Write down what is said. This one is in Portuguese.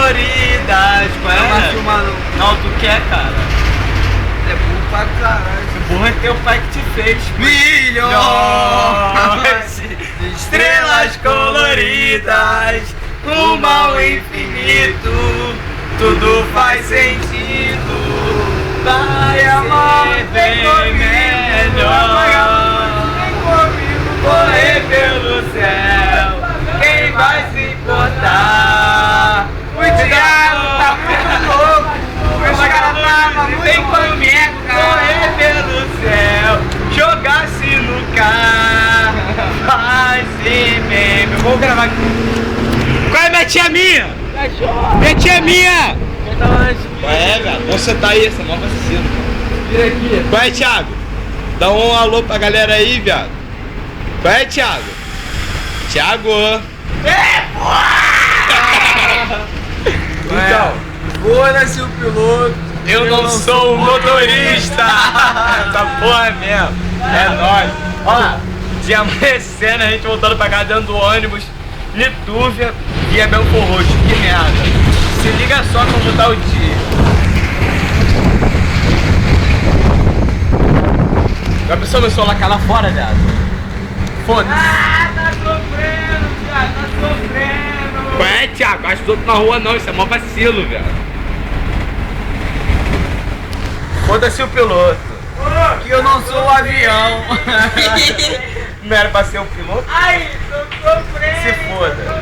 coloridas. Qual Não vai é? filmar não. Não, tu quer, cara. É burro pra caralho. Burro é teu pai que te fez. Milhões Estrelas coloridas, rumo ao infinito, tudo faz sentido. Vai amar bem melhor. Correr pelo céu, quem vai se importar? O Thiago tá muito louco, os caras tava muito comigo, correr pelo céu, jogar-se no carro, faz-se meme. Vou gravar aqui. Qual é minha tia minha? Minha tia minha! Qual é, velho? Vamos sentar aí, essa nova vacina. Vira aqui. Qual é, Thiago? Dá um alô pra galera aí, viado. Qual é, Thiago? Thiago! Então, Foda-se o piloto. eu não sou o motorista! Essa porra mesmo. É nóis. Ó, dia amanhecendo, a gente voltando pra casa dentro do ônibus, Litúvia e Belfor Roxo. Que merda. Se liga só como tá o dia. Já pensou meu celular cair lá fora, viado? Foda-se. Ah, tá sofrendo, viado, tá sofrendo. Qual é, Thiago? Acho os outros na rua não, isso é mó vacilo, velho. Foda-se o piloto. Que eu não sou o avião. Não era pra ser o piloto? Ai, tô sofrendo. Se foda.